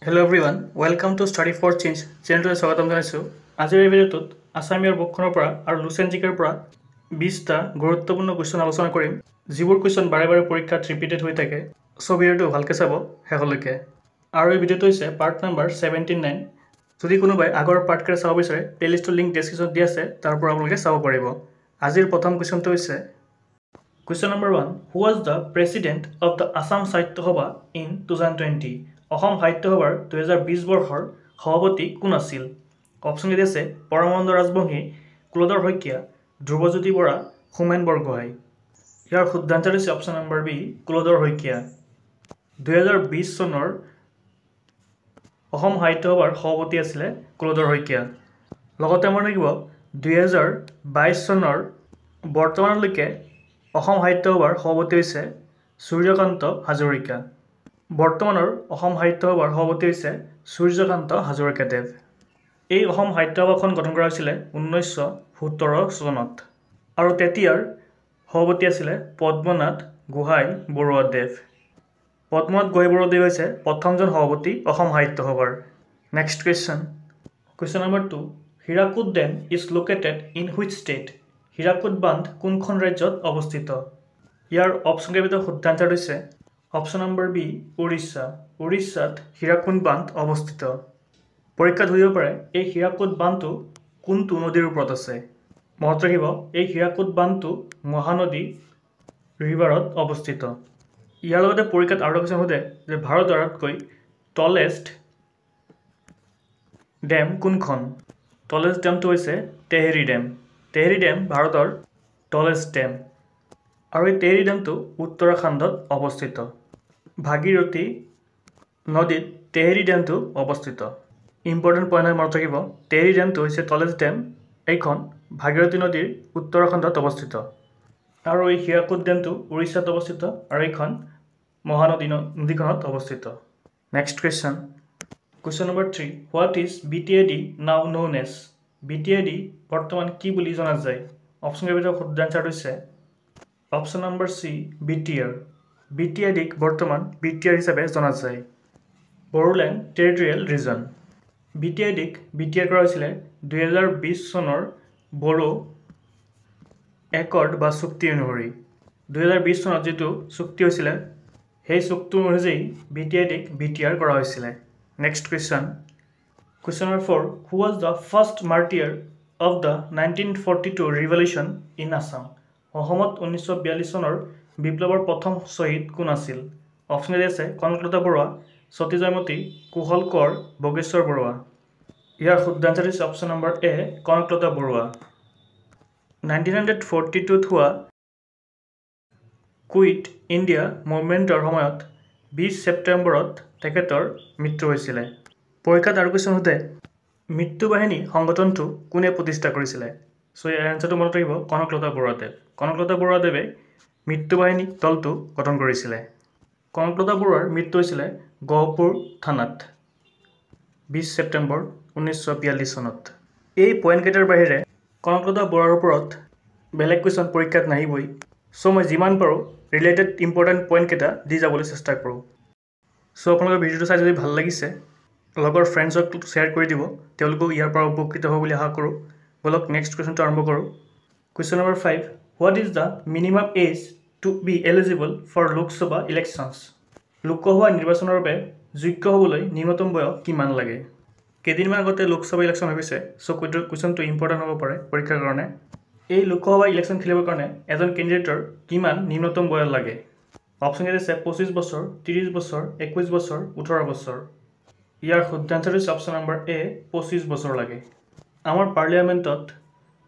Hello everyone, welcome to Study for Change চেনেলটোলৈ স্বাগতম জনাইছোঁ। আজিৰ এই ভিডিঅ'টোত আছামীয়াৰ বুকখনৰ পৰা আৰু লুচেন জিকেৰ পৰা 20টা গুৰুত্বপূৰ্ণ কুৱেশ্যন আলোচনা কৰিম, যিবোৰ কুৱেশ্যন বাৰে বাৰে পৰীক্ষাত ৰিপিটেড হৈ থাকে। সো ভিডিঅ'টো ভালকৈ চাব শেষলৈকে। আৰু এই ভিডিঅ'টো হৈছে পাৰ্ট নাম্বাৰ 79। যদি কোনোবাই আগৰ পাৰ্টকেইটা চাব বিচাৰে, প্লেলিষ্টৰ লিংক ডেছক্ৰিপশ্যনত দিয়া আছে, তাৰ পৰা আপোনালোকে চাব পাৰিব। আজিৰ প্ৰথম কুৱেশ্যনটো হৈছে Question number 1. Who was the president of the Assam Sahitya Sabha in 2020? Assam সাহিত্য সভাৰ 2020 বৰ্ষৰ সভাপতি কোন আছিল? অপশ্যন কেইটা আছে পৰমানন্দ ৰাজবংশী, কুলধৰ শইকীয়া, ধ্ৰুৱজ্যোতি বৰা, হোমেন বৰগোহাঁই। ইয়াৰ শুদ্ধ আনচাৰ হৈছে option number B, Kuladhar Saikia. 2020 চনৰ অসম সাহিত্য সভাৰ সভাপতি আছিলে কুলধৰ শইকীয়া। লগতে মনত ৰাখিব 2022 চনৰ বৰ্তমানলৈকে অসম সাহিত্য সভাৰ সভাপতি হৈছে সূৰ্যকান্ত হাজৰিকা। বৰ্তমানৰ অসম সাহিত্য সভাৰ সভাপতি হৈছে সূৰ্যকান্ত হাজৰিকাদেৱ। এই অসম সাহিত্য সভাখন গঠন কৰা হৈছিলে 1917 চনত আৰু তেতিয়াৰ সভাপতি আছিলে পদ্মনাথ গোহাঁই বৰুৱাদেৱ। পদ্মনাথ গোহাঁই বৰুৱাদেৱ হৈছে প্ৰথমজন সভাপতি অসম সাহিত্য সভাৰ। Next question. Question number 2. Hirakud dam is located in which state? Hirakud বান্ধ কোনখন ৰাজ্যত অৱস্থিত? ইয়াৰ অপশ্যনকেইটাৰ ভিতৰত শুদ্ধ আনচাৰ হৈছে অপশ্যন নম্বৰ বি, উৰিষ্যা। উৰিষ্যাত হীৰাকুদ বান্ধ অৱস্থিত। পৰীক্ষাত সুধিব পাৰে এই হীৰাকুদ বান্ধটো কোনটো নদীৰ ওপৰত আছে? মনত ৰাখিব এই হীৰাকুদ বান্ধটো মহানদী ৰিভাৰত অৱস্থিত। ইয়াৰ লগতে পৰীক্ষাত আৰু এটা কুৱেশ্যন সোধে যে ভাৰতৰ আটাইতকৈ টলেষ্ট ডেম কোনখন? টলেষ্ট ডেমটো হৈছে তেহেৰী ডেম। তেহেৰী ডেম ভাৰতৰ টলেষ্ট ডেম আৰু এই তেহেৰী ডেমটো উত্তৰাখণ্ডত অৱস্থিত। ভাগীৰথী নদীত তেহেৰী ডেমটো অৱস্থিত। ইম্পৰ্টেণ্ট পইণ্ট মনত ৰাখিব তেহেৰী ডেমটো হৈছে টলেষ্ট ডেম, এইখন ভাগীৰথী নদীৰ উত্তৰাখণ্ডত অৱস্থিত। আৰু এই হীৰাকুদ ডেমটো উৰিষ্যাত অৱস্থিত আৰু এইখন মহানদী নদীখনত অৱস্থিত। Next question. Question number 3. What is BTAD নাও ন'ন এজ? BTAD বৰ্তমান কি বুলি জনা যায়? অপশ্যনৰ ভিতৰত শুদ্ধ আনচাৰ হৈছে অপশ্যন নম্বৰ চি, BTR। BTADক বৰ্তমান BTR হিচাপে জনা যায়। Bodoland territorial region. BTADক BTR কৰা হৈছিলে 2020 চনৰ বড়ো একৰ্ড বা চুক্তি অনুসৰি। 2020 চনত যিটো চুক্তি হৈছিলে সেই চুক্তি অনুযায়ী BTADক BTR কৰা হৈছিলে। Next question. Question number 4. Who was the first martyr of the 1942 revolution in Assam? অসমত 1942 চনৰ বিপ্লৱৰ প্ৰথম শ্বহীদ কোন আছিল? অপশ্যন আছে কনকলতা বৰুৱা, সতী জয়মতী, কুশল কোঁৱৰ, বগেশ্বৰ বৰুৱা। ইয়াৰ শুদ্ধ আনচাৰ হৈছে অপশ্যন নম্বৰ এ, কনকলতা বৰুৱা। 1942ত হোৱা কুইট ইণ্ডিয়া মুভমেণ্টৰ সময়ত 20 ছেপ্টেম্বৰত তেখেতৰ মৃত্যু হৈছিলে। পৰীক্ষাত আৰু কুৱেশ্যন সোধে মৃত্যু বাহিনী সংগঠনটো কোনে প্ৰতিষ্ঠা কৰিছিলে? চ' ইয়াৰ এনচাৰটো মনত ৰাখিব কনকলতা বৰুৱাদেৱ। কনকলতা বৰুৱাদেৱে মৃত্যু বাহিনী দলটো গঠন কৰিছিলে। কনকলতা বৰুৱাৰ মৃত্যু হৈছিলে গহপুৰ থানাত 20 ছেপ্টেম্বৰ 1942 চনত। এই পইণ্টকেইটাৰ বাহিৰে কনকলতা বৰুৱাৰ ওপৰত বেলেগ কুৱেশ্যন পৰীক্ষাত নাহিবই। চ' মই যিমান পাৰোঁ ৰিলেটেড ইম্পৰ্টেণ্ট পইণ্টকেইটা দি যাবলৈ চেষ্টা কৰোঁ। চ' আপোনালোকৰ ভিডিঅ'টো চাই যদি ভাল লাগিছে লগৰ ফ্ৰেণ্ডছক শ্বেয়াৰ কৰি দিব, তেওঁলোকেও ইয়াৰ পৰা উপকৃত হ'ব বুলি আশা কৰোঁ। বলক নেক্সট কুৱেশ্যনটো আৰম্ভ কৰোঁ। Question number 5. What is the minimum age to be eligible for Lok Sabha elections? Lok Sabha নিৰ্বাচনৰ বাবে যোগ্য হ'বলৈ নিম্নতম বয়স কিমান লাগে? কেইদিনমান আগতে লোকসভা ইলেকশ্যন হৈ গৈছে, চ' কুৱেশ্যনটো ইম্পৰ্টেণ্ট হ'ব পাৰে পৰীক্ষাৰ কাৰণে। এই লোকসভা ইলেকশ্যন খেলিবৰ কাৰণে এজন কেণ্ডিডেটৰ কিমান নিম্নতম বয়স লাগে? অপশ্যন আছে 25 বছৰ, 30 বছৰ, 21 বছৰ, 18 বছৰ। ইয়াৰ শুদ্ধ আনচাৰ হৈছে অপশ্যন নম্বৰ এ, 25 বছৰ লাগে। আমাৰ পাৰ্লিয়ামেণ্টত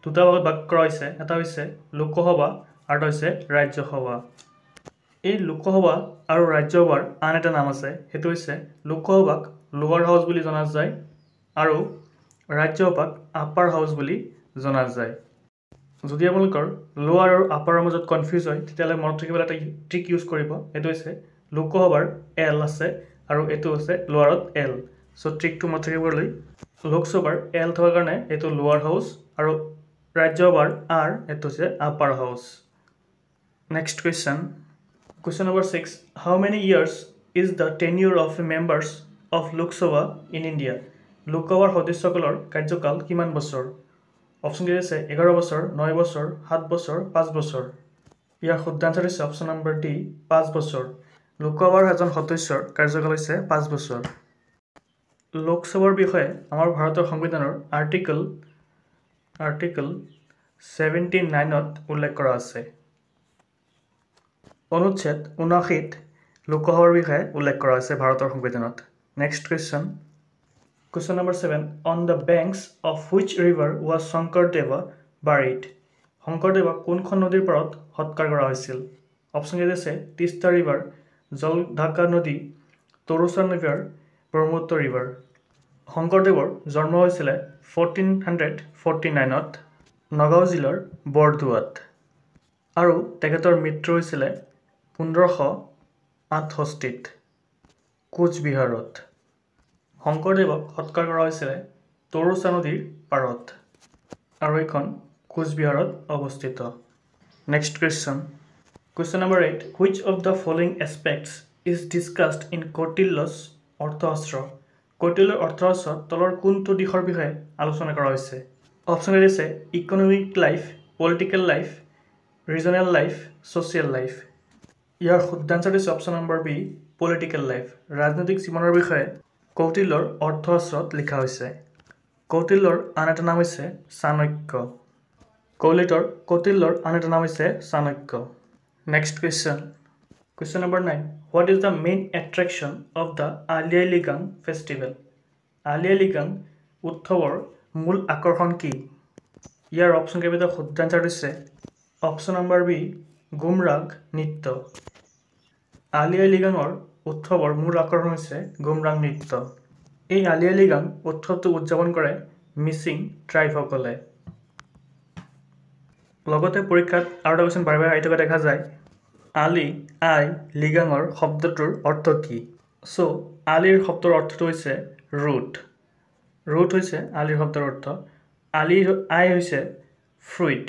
দুটা ভাগত ভাগ কৰা হৈছে, এটা হৈছে লোকসভা আৰু এটা হৈছে ৰাজ্যসভা। এই লোকসভা আৰু ৰাজ্যসভাৰ আন এটা নাম আছে, সেইটো হৈছে লোকসভাক লোৱাৰ হাউচ বুলি জনা যায় আৰু ৰাজ্যসভাক আপাৰ হাউচ বুলি জনা যায়। যদি আপোনালোকৰ লোৱাৰ আৰু আপাৰৰ মাজত কনফিউজ হয় তেতিয়াহ'লে মনত ৰাখিবলৈ এটা ট্ৰিক ইউজ কৰিব, সেইটো হৈছে লোকসভাৰ এল আছে আৰু এইটো হৈছে লোৱাৰত এল। চ' ট্ৰিকটো মনত ৰাখিবলৈ লোকসভাৰ এল থকাৰ কাৰণে এইটো লোৱাৰ হাউচ আৰু ৰাজ্যসভাৰ আৰ এইটো হৈছে upper house. Next question. Question number 6. How many years is the tenure of members of Lok Sabha in India? লোকসভাৰ সদস্যসকলৰ কাৰ্যকাল কিমান বছৰ? অপশ্যন কেইটা আছে 11 বছৰ, 9 বছৰ, 7 বছৰ, 5 বছৰ। ইয়াৰ শুদ্ধ আনসাৰ হৈছে অপশ্যন নম্বৰ ডি 5 বছৰ। লোকসভাৰ এজন সদস্যৰ কাৰ্যকাল হৈছে 5 বছৰ। লোকসভাৰ বিষয়ে আমাৰ ভাৰতৰ সংবিধানৰ আৰ্টিকল 79ত উল্লেখ কৰা আছে। অনুচ্ছেদ 79ত লোকসভাৰ বিষয়ে উল্লেখ কৰা আছে ভাৰতৰ সংবিধানত। Next question. Question number 7. On the banks of which river was Shankardeva buried? শংকৰদেৱক কোনখন নদীৰ পাৰত সৎকাৰ কৰা হৈছিল? অপশ্যন কেইটা আছে তিষ্টা ৰিভাৰ, জলঢাকা নদী, তৰুচৰণ ৰিভাৰ, ব্ৰহ্মপুত্ৰ ৰিভাৰ। শংকৰদেৱৰ জন্ম হৈছিলে 1449ত নগাঁও জিলাৰ বৰদোৱাত আৰু তেখেতৰ মৃত্যু হৈছিলে 1568ত কোচবিহাৰত। শংকৰদেৱক সৎকাৰ কৰা হৈছিলে তৰুচা নদীৰ পাৰত আৰু এইখন কোচবিহাৰত অৱস্থিত। Next question. Question number 8. Which of the following aspects is discussed in Kautilya's Arthashastra? কৌটিল্যৰ অৰ্থশাস্ত্ৰত তলৰ কোনটো দিশৰ বিষয়ে আলোচনা কৰা হৈছে? অপশ্যন আছে economic life, political life, regional life, social life. ইয়াৰ শুদ্ধ আনসাৰ হৈছে option number B political life. ৰাজনৈতিক জীৱনৰ বিষয়ে কৌটিল্যৰ অৰ্থশাস্ত্ৰত লিখা হৈছে। কৌটিল্যৰ আন এটা নাম হৈছে চাণক্য। কৌটিল্যৰ আন এটা নাম হৈছে Chanakya. Next question. Question number 9. What is the main attraction of the Ali Aye Ligang festival? Ali Aye Ligang উৎসৱৰ মূল আকৰ্ষণ কি? ইয়াৰ অপশ্যন কেইটা শুদ্ধ আনসাৰ হৈছে অপশ্যন নম্বৰ বি গুমৰাগ নৃত্য। আলি আই লৃগাঙৰ উৎসৱৰ মূল আকৰ্ষণ হৈছে গুমৰাগ নৃত্য। এই আলি আই লৃগাং উৎসৱটো উদযাপন কৰে মিচিং ট্ৰাইবসকলে। লগতে পৰীক্ষাত আৰু এটা কুৱেশ্যন বাৰে বাৰে আহি থকা দেখা যায়, আলি আই লৃগাঙৰ শব্দটোৰ অৰ্থ কি? চ' আলিৰ শব্দৰ অৰ্থটো হৈছে ৰুট। ৰুট হৈছে আলিৰ শব্দৰ অৰ্থ। আই হৈছে ফ্ৰুইট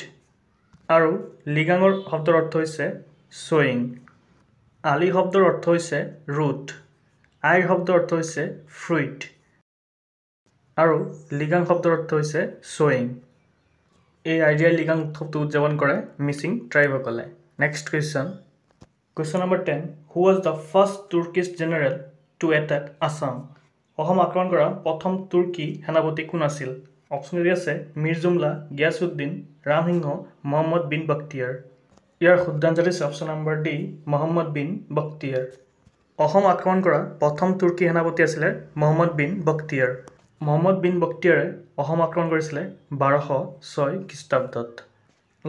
আৰু লৃগাঙৰ শব্দৰ অৰ্থ হৈছে ছয়িং। আলি শব্দৰ অৰ্থ হৈছে ৰুট, আইৰ শব্দৰ অৰ্থ হৈছে ফ্ৰুইট আৰু লৃগাং শব্দৰ অৰ্থ হৈছে ছয়িং। এই আই লৃগাং উৎসৱটো উদযাপন কৰে মিচিং ট্ৰাইবসকলে। Next question. Question number 10. Who was the first Turkish general to attack Assam? Assam আক্ৰমণ কৰা প্ৰথম তুৰ্কী সেনাপতি কোন আছিল? অপশ্যন আছে মীৰ জুমলা, গিয়াছুদ্দিন, ৰামসিংহ, মহম্মদ বিন বখতিয়াৰ। ইয়াৰ শুদ্ধ আনসাৰ হৈছে option number D Muhammad bin Bakhtiyar. Assam আক্ৰমণ কৰা প্ৰথম তুৰ্কী সেনাপতি আছিলে মহম্মদ বিন বখতিয়াৰ। মহম্মদ বিন বখতিয়াৰে অসম আক্ৰমণ কৰিছিলে 1206 খ্ৰীষ্টাব্দত।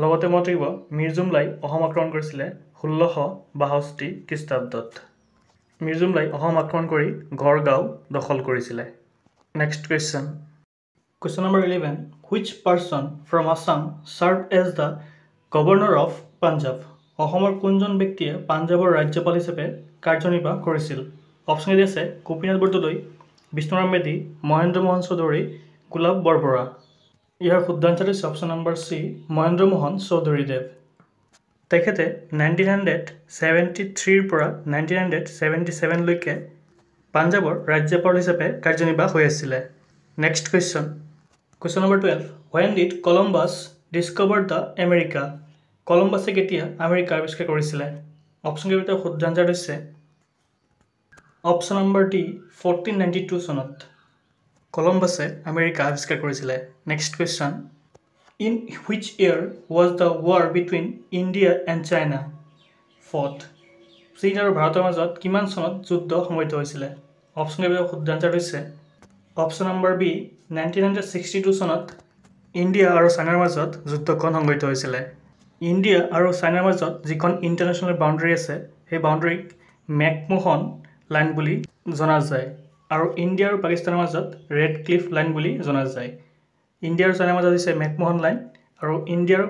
লগতে মনত ৰাখিব মীৰ জুমলাই অসম আক্ৰমণ কৰিছিলে 1662 খ্ৰীষ্টাব্দত। মীৰ জুমলাই অসম আক্ৰমণ কৰি গড়গাঁও দখল কৰিছিলে। Next question. Question number 11. Which person from Assam served as the governor of Punjab? অসমৰ কোনজন ব্যক্তিয়ে পাঞ্জাৱৰ ৰাজ্যপাল হিচাপে কাৰ্যনিৰ্বাহ কৰিছিল? অপশ্যন আছে গোপীনাথ বৰদলৈ, বিষ্ণুৰাম মেধি, মহেন্দ্ৰ মোহন চৌধুৰী, গোলাপ বৰবৰা। ইয়াৰ শুদ্ধ আনসাৰ হৈছে option number C Mahendra Mohan চৌধুৰীদেৱ। তেখেতে 1973ৰ পৰা 1977লৈকে পাঞ্জাৱৰ ৰাজ্যপাল হিচাপে কাৰ্যনিৰ্বাহ হৈ আছিলে। Next question. Question number 12. When did Columbus discover the America? কলম্বাছে কেতিয়া আমেৰিকা আৱিষ্কাৰ কৰিছিলে? অপশ্যন কেইটা শুদ্ধ আনসাৰ হৈছে অপশ্যন নম্বৰ ডি 1492 চনত কলম্বাছে আমেৰিকা আৱিষ্কাৰ কৰিছিলে। Next question. In which year was the war between India and China fought? চীন আৰু ভাৰতৰ মাজত কিমান চনত যুদ্ধ সংঘটিত হৈছিলে? অপশ্যন কেইটা শুদ্ধ আনসাৰ হৈছে অপশ্যন নম্বৰ বি 1962 চনত ইণ্ডিয়া আৰু চাইনাৰ মাজত যুদ্ধখন সংঘটিত হৈছিলে। ইণ্ডিয়া আৰু চাইনাৰ মাজত যিখন ইণ্টাৰনেশ্যনেল বাউণ্ডেৰী আছে সেই বাউণ্ডেৰীক মেকমোহন লাইন বুলি জনা যায় আৰু ইণ্ডিয়া আৰু পাকিস্তানৰ মাজত ৰেড ক্লিফ লাইন বুলি জনা যায়। ইণ্ডিয়া আৰু চাইনাৰ মাজত হৈছে মেকমোহন লাইন আৰু ইণ্ডিয়া আৰু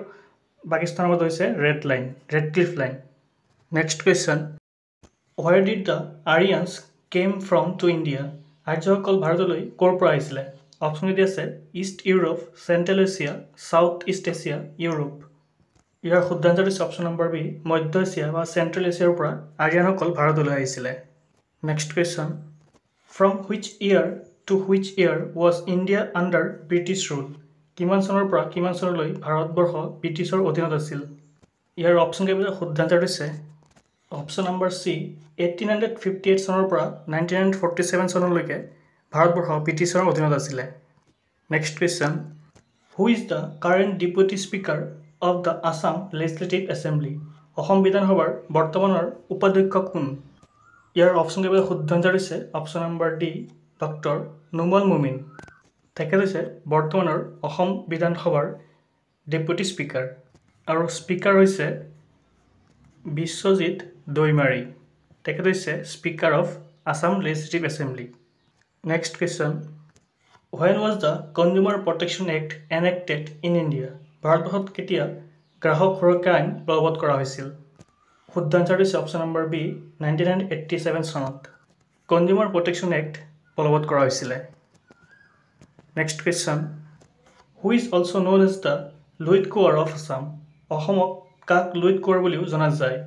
পাকিস্তানৰ মাজত হৈছে Radcliffe line. Next question. Where did the Aryans came from to India? আৰ্যসকল ভাৰতলৈ ক'ৰ পৰা আহিছিলে? অপশ্যন কেইটা আছে east Europe, central Asia, south east Asia, Europe. ইয়াৰ শুদ্ধ আনসাৰ হৈছে অপশ্যন নম্বৰ বি মধ্য এছিয়া বা চেণ্ট্ৰেল এছিয়াৰ পৰা আৰিয়ানসকল ভাৰতলৈ আহিছিলে। Next question. From which year to which year was India under British rule? কিমান চনৰ পৰা কিমান চনলৈ ভাৰতবৰ্ষ ব্ৰিটিছৰ অধীনত আছিল? ইয়াৰ অপশ্যন কেইটা শুদ্ধ আনসাৰ হৈছে অপশ্যন নম্বৰ চি 1858 চনৰ পৰা 1947 চনলৈকে ভাৰতবৰ্ষ ব্ৰিটিছৰ অধীনত আছিলে। Next question, who is the current deputy speaker of the Assam legislative assembly? Assam বিধানসভাৰ বৰ্তমানৰ উপাধ্যক্ষ কোন? ইয়াৰ অপশ্যন কেইটা শুদ্ধ আনসাৰ হৈছে option number D doctor Numal মুমিন। তেখেত হৈছে বৰ্তমানৰ অসম বিধানসভাৰ ডেপুটি স্পীকাৰ আৰু স্পীকাৰ হৈছে বিশ্বজিৎ দৈমাৰী। তেখেত হৈছে speaker of Assam legislative assembly. Next question, when was the Consumer Protection Act enacted in India? ভাৰতবৰ্ষত কেতিয়া গ্ৰাহক সুৰক্ষা আইন বলবৎ কৰা হৈছিল? শুদ্ধ আনসাৰ হৈছে অপশ্যন নম্বৰ বি 1987 চনত কনজিউমাৰ প্ৰটেকশ্যন এক্ট বলবৎ কৰা হৈছিলে। Next question, who is also' known as the Luit Konwar of Assam? অসমক কাক লুইট কোঁৱৰ বুলিও জনা যায়?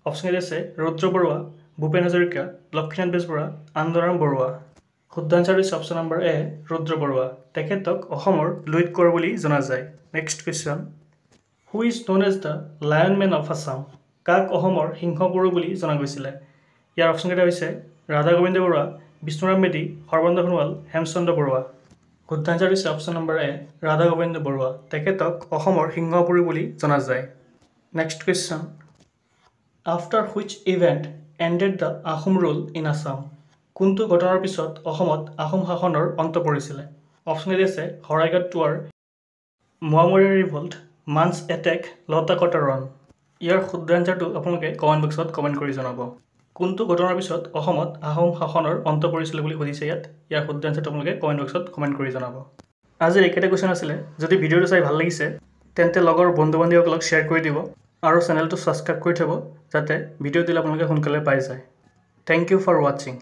অপশ্যন কেইটা আছে ৰুদ্ৰ বৰুৱা, ভূপেন হাজৰিকা, লক্ষ্মীনাথ বেজবৰুৱা, আনন্দৰাম বৰুৱা। শুদ্ধ আনসাৰ হৈছে option number A Rudra Barua. তেখেতক অসমৰ লুইট কোঁৱৰ বুলি জনা যায়। Next question, who is known as the lion man of Assam? কাক অসমৰ সিংহ পুৰুষ বুলি জনা গৈছিলে? ইয়াৰ অপশ্যন কেইটা হৈছে ৰাধা গোবিন্দ বৰুৱা, বিষ্ণুৰাম মেধি, সৰ্বানন্দ সোণোৱাল, হেমচন্দ্ৰ বৰুৱা। শুদ্ধ আনসাৰ হৈছে অপশ্যন নম্বৰ এ ৰাধা গোবিন্দ বৰুৱা। তেখেতক অসমৰ সিংহ পুৰুষ বুলি জনা যায়। Next question, after which event ended the Ahom rule in Assam? কোনটো ঘটনাৰ পিছত অসমত আহোম শাসনৰ অন্ত পৰিছিলে? অপশ্যন কেইটা আছে শৰাইঘাট ৱাৰ, মোৱামৰীয়া ৰিভল্ট, মানছ এটেক, লতাকটা ৰণ। ইয়াৰ শুদ্ধ আনসাৰটো আপোনালোকে কমেণ্ট বক্সত কমেণ্ট কৰি জনাব। কোনটো ঘটনাৰ পিছত অসমত আহোম শাসনৰ অন্ত পৰিছিলে বুলি সুধিছে ইয়াত। ইয়াৰ শুদ্ধ আনসাৰটো আপোনালোকে কমেণ্ট বক্সত কমেণ্ট কৰি জনাব। আজিৰ এইকেইটা কুৱেশ্যন আছিলে। যদি ভিডিঅ'টো চাই ভাল লাগিছে তেন্তে লগৰ বন্ধু বান্ধৱীসকলক শ্বেয়াৰ কৰি দিব আৰু চেনেলটো ছাবস্ক্ৰাইব কৰি থ'ব যাতে ভিডিঅ' দিলে আপোনালোকে সোনকালে পাই যায়। থেংক ইউ ফৰ ৱাচিং।